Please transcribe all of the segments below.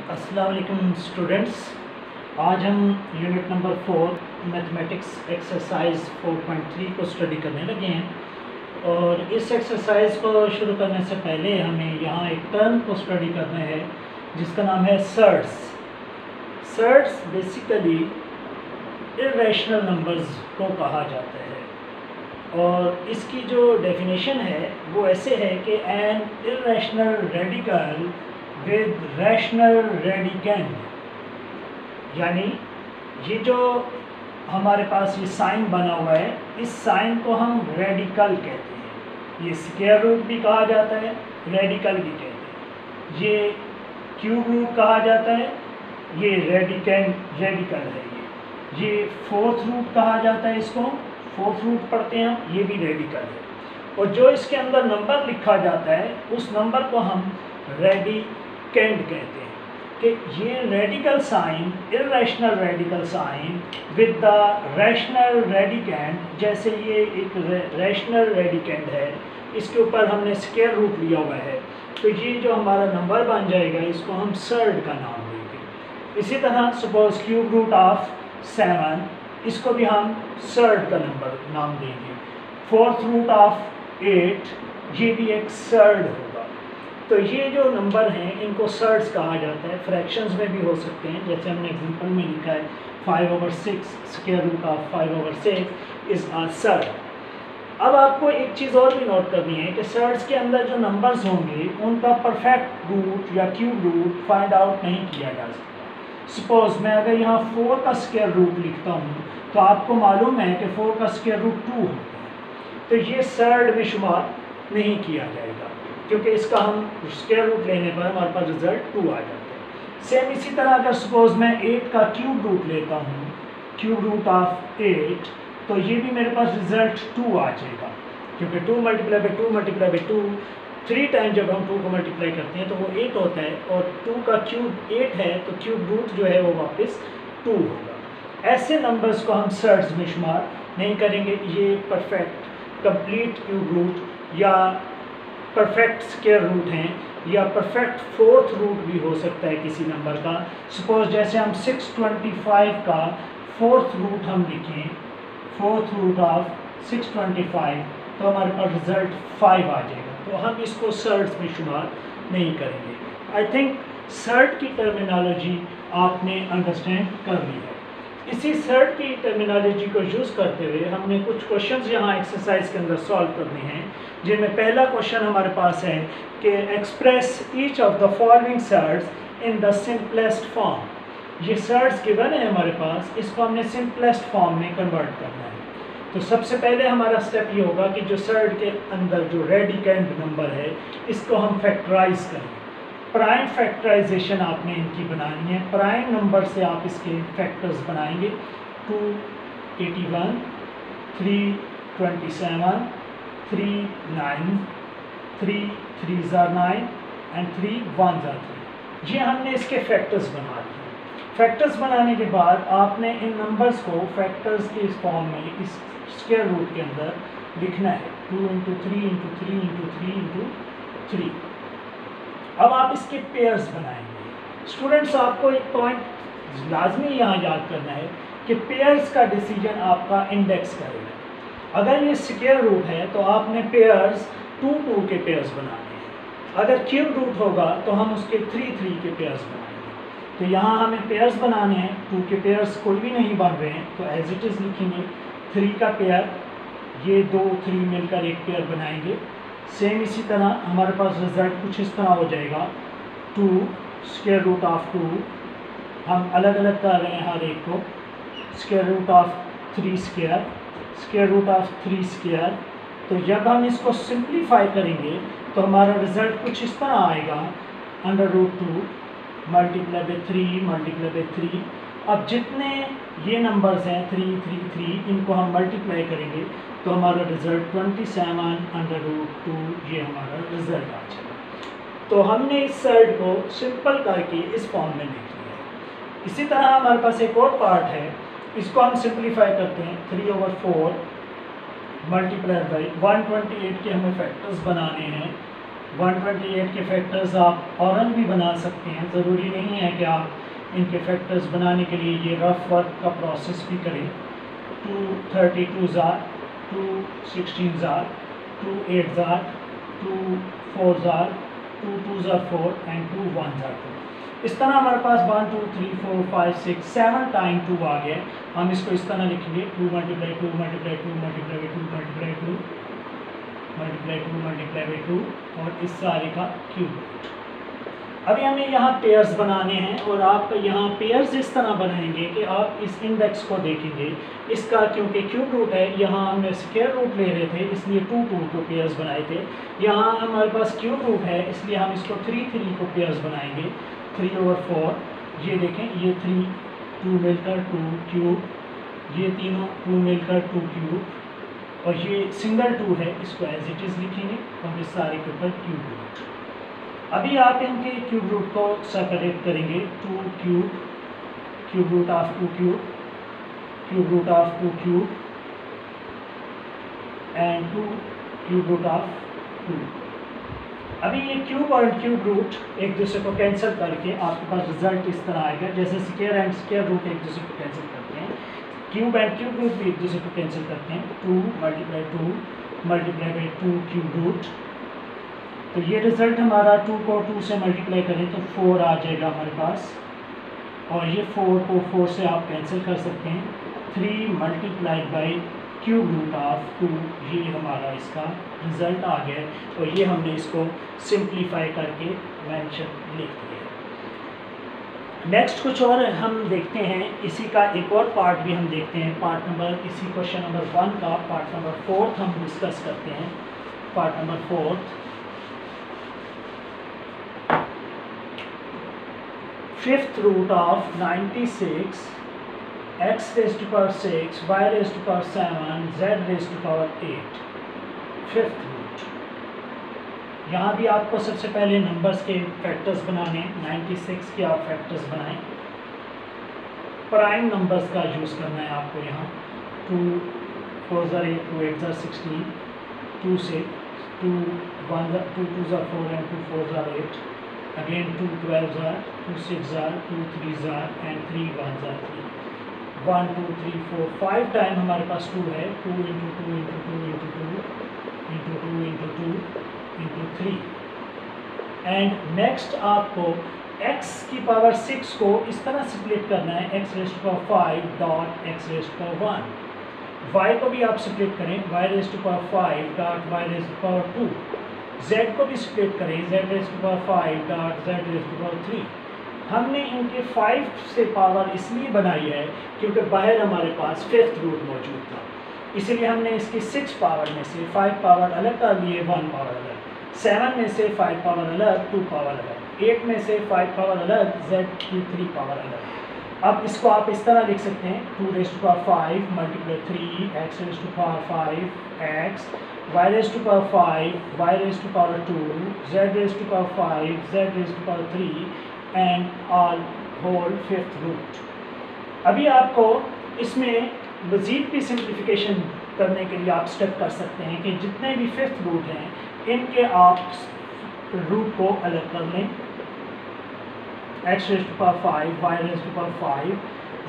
अस्सलाम वालेकुम स्टूडेंट्स। आज हम यूनिट नंबर 4 मैथमेटिक्स एक्सरसाइज 4.3 को स्टडी करने लगे हैं। और इस एक्सरसाइज को शुरू करने से पहले हमें यहाँ एक टर्म को स्टडी करना है जिसका नाम है surds. Surds basically irrational numbers को कहा जाता है और इसकी जो डेफिनेशन है वो ऐसे है कि N irrational radical with rational radicand, यानी ये जो हमारे पास ये साइन बना हुआ है इस साइन को हम रेडिकल कहते हैं। ये स्क्वायर रूट भी कहा जाता है, रेडिकल भी कहते हैं। ये क्यूब रूट कहा जाता है, ये रेडिकेंड रेडिकल है। ये फोर्थ रूट कहा जाता है, इसको फोर्थ रूट पढ़ते हैं हम, ये भी रेडिकल है। और जो इसके अंदर नंबर लिखा जाता है उस नंबर को हम रेडिकेंड कहते हैं कि ये radical sign, irrational radical sign with the rational radicand, जैसे ये एक रैशनल रेडिकेंड है, इसके ऊपर हमने स्क्वायर रूट लिया हुआ है, तो ये जो हमारा नंबर बन जाएगा इसको हम सर्ड का नाम देंगे। इसी तरह सपोज क्यूब रूट ऑफ 7, इसको भी हम सर्ड का नंबर नाम देंगे। फोर्थ रूट ऑफ 8, ये भी एक सर्ड होगा। तो ये जो नंबर हैं इनको सर्ड्स कहा जाता है। फ्रैक्शंस में भी हो सकते हैं, जैसे हमने एग्जांपल में लिखा है 5/6 square root of 5/6 is a surd. अब आपको एक चीज़ और भी नोट करनी है कि सर्ड्स के अंदर जो नंबर्स होंगे उनका परफेक्ट रूट या क्यूब रूट फाइंड आउट नहीं किया जा सकता। सपोज मैं अगर यहाँ 4 का स्क्वायर रूट लिखता हूँ तो आपको मालूम है कि 4 का स्क्वायर रूट 2 होता है, तो ये सर्ड में शुमार नहीं किया जाएगा क्योंकि इसका हम स्क्वायर रूट लेने पर हमारे पास रिजल्ट 2 आ जाता है। सेम इसी तरह अगर सपोज मैं 8 का क्यूब रूट लेता हूँ, क्यूब रूट ऑफ 8, तो ये भी मेरे पास रिजल्ट 2 आ जाएगा क्योंकि 2 multiply by 2 multiply by 2, 3 time जब हम 2 को मल्टीप्लाई करते हैं तो वो 8 होता है और 2 का क्यूब 8 है तो क्यूब रूट जो है वो वापस 2 होगा। ऐसे नंबर्स को हम सर्ड्स में शुमार नहीं करेंगे। ये परफेक्ट कंप्लीट क्यूब रूट या परफेक्ट स्क्वायर रूट हैं या परफेक्ट फोर्थ रूट भी हो सकता है किसी नंबर का। सपोज जैसे हम 625 का फोर्थ रूट हम लिखें, फोर्थ रूट ऑफ 625, तो हमारे पास रिजल्ट 5 आ जाएगा, तो हम इसको सर्ड्स में शुमार नहीं करेंगे। आई थिंक सर्ड की टर्मिनोलॉजी आपने अंडरस्टैंड कर ली है। इसी सर्ड की टर्मिनोलॉजी को यूज़ करते हुए हमने कुछ क्वेश्चंस यहाँ एक्सरसाइज के अंदर सॉल्व करने हैं, जिनमें पहला क्वेश्चन हमारे पास है कि express each of the following surds in the simplest form. ये सर्ड्स गिवन है हमारे पास, इसको हमने सिंपलेस्ट फॉर्म में कन्वर्ट करना है। तो सबसे पहले हमारा स्टेप ये होगा कि जो सर्ड के अंदर जो रेडिकेंड नंबर है इसको हम फैक्टराइज करें। प्राइम फैक्टराइजेशन आपने इनकी बनानी है। प्राइम नंबर से आप इसके फैक्टर्स बनाएंगे। 281, 327, 3 9, 3 3s are 9 and 3 1s are 3। ये हमने इसके फैक्टर्स बना दिए। फैक्टर्स बनाने के बाद आपने इन नंबर्स को फैक्टर्स के इस फॉर्म में इस स्क्वायर रूट के अंदर लिखना है। 2 × 3 × 3 × 3 × 3। अब आप इसके पेयर्स बनाएंगे। स्टूडेंट्स, आपको एक पॉइंट लाजमी यहाँ याद करना है कि पेयर्स का डिसीजन आपका इंडेक्स करेगा। अगर ये स्क्वायर रूट है तो आपने पेयर्स 2 2 के पेयर्स बनाने हैं। अगर क्यूब रूट होगा तो हम उसके 3 3 के पेयर्स बनाएंगे। तो यहाँ हमें पेयर्स बनाने हैं। 2 के पेयर्स कोई भी नहीं बन रहे हैं तो एज इट इज़ लिखेंगे। 3 का पेयर, ये 2 3 मिलकर एक पेयर बनाएंगे। सेम इसी तरह हमारे पास रिजल्ट कुछ इस तरह हो जाएगा। 2 स्क्वायर रूट ऑफ 2, हम अलग अलग कर रहे हैं हर एक को। Square root of 3 square, square root of 3 square. तो जब हम इसको सिंप्लीफाई करेंगे तो हमारा रिजल्ट कुछ इस तरह आएगा। √2 मल्टीप्लाई बाई 3 मल्टीप्लाई बाई 3। अब जितने ये नंबर्स हैं 3 3 3, इनको हम मल्टीप्लाई करेंगे तो हमारा रिज़ल्ट 27/√2 ये हमारा रिज़ल्ट आ जाएगा। तो हमने इस सर्ड को सिंपल करके इस फॉर्म में लिख लिया है। इसी तरह हमारे पास एक और पार्ट है, इसको हम सिंप्लीफाई करते हैं। 3/4 मल्टीप्लाई बाई 128 के हमें फैक्टर्स बनाने हैं। 128 के फैक्टर्स आप औरन भी बना सकते हैं, ज़रूरी नहीं है कि आप इनके फैक्टर्स बनाने के लिए ये रफ वर्क का प्रोसेस भी करें। 2 32 ज़ार, 2 16 ज़ार, 2 8 ज़ार, 2 4 ज़ार, 2 2 ज़ार 4 एंड 2 1 ज़ार 2। इस तरह हमारे पास 1 2 3 4 5 6 7 टाइम 2 आ गया। हम इसको इस तरह लिखेंगे 2 multiply 2 multiply 2 multiply 2 multiply 2 multiply 2 multiply by 2 और इस सारे का क्यूब। अभी हमें यहाँ पेयर्स बनाने हैं और आप यहाँ पेयर्स इस तरह बनाएंगे कि आप इस इंडेक्स को देखेंगे इसका, क्योंकि क्यूब रूट है, यहाँ हमने स्क्वायर रूट ले रहे थे इसलिए 2 2 को पेयर्स बनाए थे। यहाँ हमारे पास क्यूब रूट है इसलिए हम इसको 3 3 को पेयर्स बनाएंगे, 3/4। ये देखें, ये 3 2 मिलकर 2 क्यूब, ये तीनों 2 मिलकर 2 क्यूब, और ये सिंगल 2 है, इसको एज इट इज़ लिखेंगे और इस सारे के ऊपर क्यूब रूट। अभी आप इनके क्यूब रूट को सेपरेट करेंगे। 2 cube, cube root of 2 cube, cube root of 2 cube and 2 cube root of 2। अभी ये क्यूब और क्यूब रूट एक दूसरे को कैंसिल करके आपके पास रिजल्ट इस तरह आएगा, जैसे स्क्वायर एंड स्क्वायर रूट एक दूसरे को कैंसिल करते हैं, क्यूब एंड क्यूब रूट भी एक दूसरे को कैंसिल करते हैं। 2 multiply 2 multiply by 2 cube root. तो ये रिजल्ट हमारा 2 को 2 से मल्टीप्लाई करें तो 4 आ जाएगा हमारे पास, और ये 4 को 4 से आप कैंसिल कर सकते हैं। 3 multiplied by cube root of 2, ये हमारा इसका रिज़ल्ट आ गया, और ये हमने इसको सिंप्लीफाई करके मेंशन लिख दिया। नेक्स्ट कुछ और हम देखते हैं, इसी का एक और पार्ट भी हम देखते हैं, पार्ट नंबर, इसी क्वेश्चन नंबर 1 का पार्ट नंबर 4 हम डिस्कस करते हैं। Part number 4, fifth root of 96 x raised to power 6 y raised to power 7 z raised to power 8, fifth root. यहाँ भी आपको सबसे पहले नंबर्स के फैक्टर्स बनाने हैं। 96 के आप फैक्टर्स बनाएं, प्राइम नंबर्स का यूज़ करना है आपको यहाँ। 2 4 8 2 8 16, 2 6 2 1 2 2 4 and 2 4 8, again 2 12 2 6 2 3 and 3 1 3। 1 2 3 4 5 टाइम हमारे पास 2 है। 2 into 2 into 2 into 2 into 2 into 2 into 3। And next आपको x की पावर 6 को इस तरह स्प्लिट करना है, x raised to power 5 dot x raised to power 1। y को भी आप स्प्लिट करें, y raised to power 5 dot y raised to power 2। z को भी स्प्लिट करें, z raised to power 5 dot z raised to power 3। हमने इनके 5 से पावर इसलिए बनाई है क्योंकि बाहर हमारे पास फिफ्थ रूट मौजूद था, इसीलिए हमने इसकी 6 पावर में से 5 पावर अलग कर लिए, 1 पावर अलग, 7 में से 5 पावर अलग, 2 पावर अलग, 8 में से 5 पावर अलग, z की 3 पावर अलग। अब इसको आप इस तरह लिख सकते हैं, 2 raised to power 5 multiply 3 x raised to power 5 x, y raised to power 5 y raised to power 2, z raised to power 5 z raised to power 3 and all whole fifth root. अभी आपको इसमें मज़ीद भी सिंप्लीफिकेशन करने के लिए आप step कर सकते हैं कि जितने भी फिफ्थ रूट हैं इनके आप रूट को अलग कर लें। x raised to power 5 y raised to power 5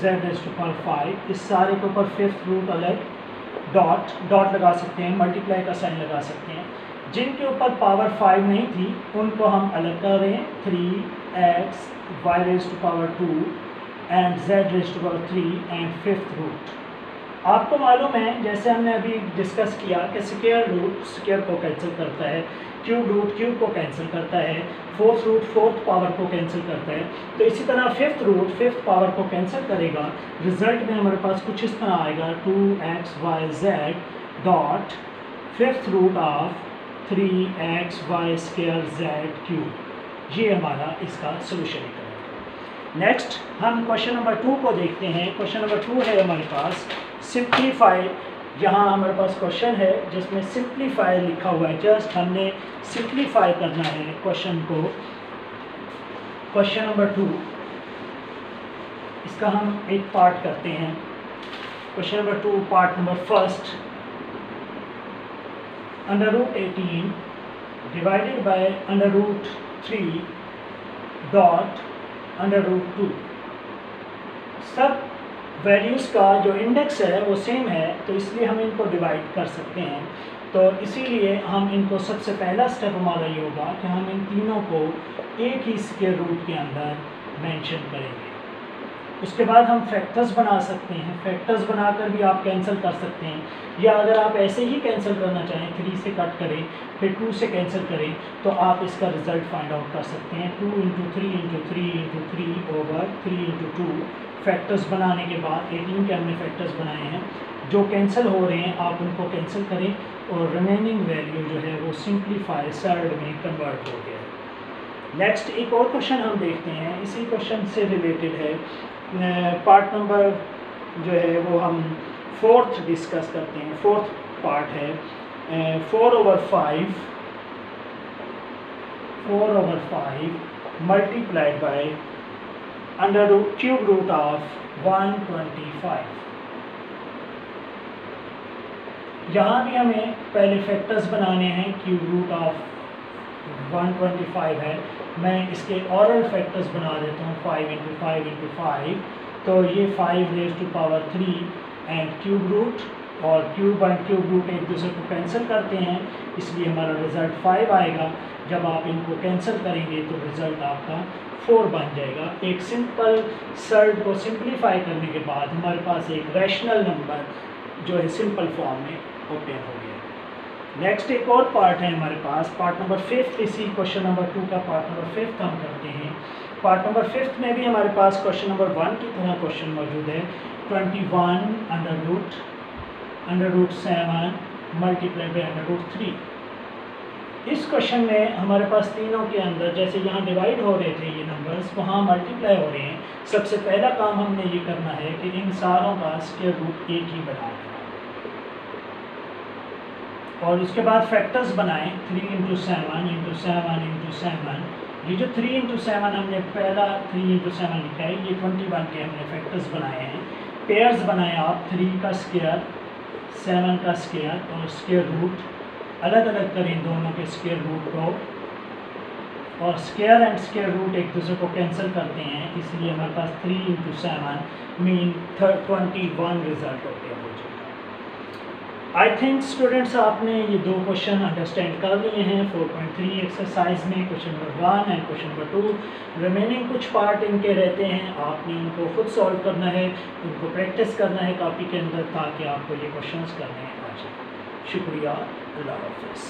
z raised to power 5, इस सारे के ऊपर फिफ्थ रूट अलग, डॉट लगा सकते हैं, मल्टीप्लाई का साइन लगा सकते हैं। जिनके ऊपर पावर 5 नहीं थी उनको हम अलग कर रहे हैं, 3x y raised to power 2 and z raised to power 3 and fifth root. आपको मालूम है, जैसे हमने अभी डिस्कस किया कि स्क्वायर रूट स्क्वायर को कैंसिल करता है, क्यूब रूट क्यूब को कैंसिल करता है, फोर्थ रूट फोर्थ पावर को कैंसिल करता है, तो इसी तरह फिफ्थ रूट फिफ्थ पावर को कैंसिल करेगा। रिजल्ट में हमारे पास कुछ इस तरह आएगा, 2xyz dot fifth root of 3xy² z cube. ये हमारा इसका सोल्यूशन निकलेगा। नेक्स्ट हम क्वेश्चन नंबर 2 को देखते हैं। क्वेश्चन नंबर 2 है हमारे पास सिंप्लीफाई। यहाँ हमारे पास क्वेश्चन है जिसमें सिंप्लीफाई लिखा हुआ है, जस्ट हमने सिंप्लीफाई करना है क्वेश्चन को। क्वेश्चन नंबर 2 इसका हम एक पार्ट करते हैं। Question number 2 part number first, under root 18 divided by √3 dot √2। सब वैल्यूज़ का जो इंडेक्स है वो सेम है, तो इसलिए हम इनको डिवाइड कर सकते हैं। तो इसीलिए हम इनको सबसे पहला स्टेप हमारा ये होगा कि हम इन तीनों को एक ही स्क्वायर रूट के अंदर मेंशन करेंगे। उसके बाद हम फैक्टर्स बना सकते हैं, फैक्टर्स बनाकर भी आप कैंसिल कर सकते हैं, या अगर आप ऐसे ही कैंसिल करना चाहें 3 से कट करें फिर 2 से कैंसिल करें तो आप इसका रिज़ल्ट फाइंड आउट कर सकते हैं। 2 × 3 × 3 × 3 ओवर 3 × 2। फैक्टर्स बनाने के बाद 18 के हमने फैक्टर्स बनाए हैं, जो कैंसिल हो रहे हैं आप उनको कैंसिल करें और रिमेनिंग वैल्यू जो है वो सिंप्लीफाई सर्ड में कन्वर्ट हो गया है। नेक्स्ट एक और क्वेश्चन हम देखते हैं, इसी क्वेश्चन से रिलेटेड है। पार्ट नंबर जो है वो हम 4th डिस्कस करते हैं। 4th पार्ट है 4/5 मल्टीप्लाइड बाय √³ रूट ऑफ 125। यहाँ भी हमें पहले फैक्टर्स बनाने हैं, क्यूब रूट ऑफ 125 है। मैं इसके ऑरल फैक्टर्स बना देता हूँ 5 × 5 × 5, तो ये 5⁻³ एंड क्यूब रूट, और क्यूब एंड क्यूब रूट एक दूसरे को कैंसिल करते हैं, इसलिए हमारा रिज़ल्ट 5 आएगा। जब आप इनको कैंसिल करेंगे तो रिज़ल्ट आपका 4 बन जाएगा। एक सिंपल सर्ड को सिंप्लीफाई करने के बाद हमारे पास एक रैशनल नंबर जो है सिंपल फॉर्म में ओपन हो गया। नेक्स्ट एक और पार्ट है हमारे पास, पार्ट नंबर 5। इसी क्वेश्चन नंबर 2 का पार्ट नंबर 5 हम करते हैं। पार्ट नंबर 5 में भी हमारे पास क्वेश्चन नंबर 1 की तरह क्वेश्चन मौजूद है। 21 √7 मल्टीप्लाई बाय √3। इस क्वेश्चन में हमारे पास तीनों के अंदर जैसे यहाँ डिवाइड हो रहे थे ये नंबर्स, वहाँ मल्टीप्लाई हो रहे हैं। सबसे पहला काम हमने ये करना है कि इन सारों का स्क्वायर रूट एक ही बनाना है, और उसके बाद फैक्टर्स बनाएं 3 × 7 × 7 × 7। ये जो 3 × 7 हमने पहला 3 × 7 लिखा है, ये 21 के हमने फैक्टर्स बनाए हैं। पेयर्स बनाए आप 3 का स्क्वायर 7 का स्क्वायर और स्क्वायर रूट अलग अलग करें दोनों के स्क्वायर रूट को, और स्क्वायर एंड स्क्वायर रूट एक दूसरे को कैंसिल करते हैं, इसलिए हमारे पास 3 × 7 मीन 21 रिजल्ट होते हैं। आई थिंक स्टूडेंट्स आपने ये दो क्वेश्चन अंडरस्टैंड कर लिए हैं 4.3 एक्सरसाइज में, question number 1 and question number 2। Remaining कुछ पार्ट इनके रहते हैं, आपने उनको खुद सॉल्व करना है, उनको प्रैक्टिस करना है कॉपी के अंदर, ताकि आपको ये क्वेश्चंस करने आ जाए। शुक्रिया, अल्लाह हाफ़िज़।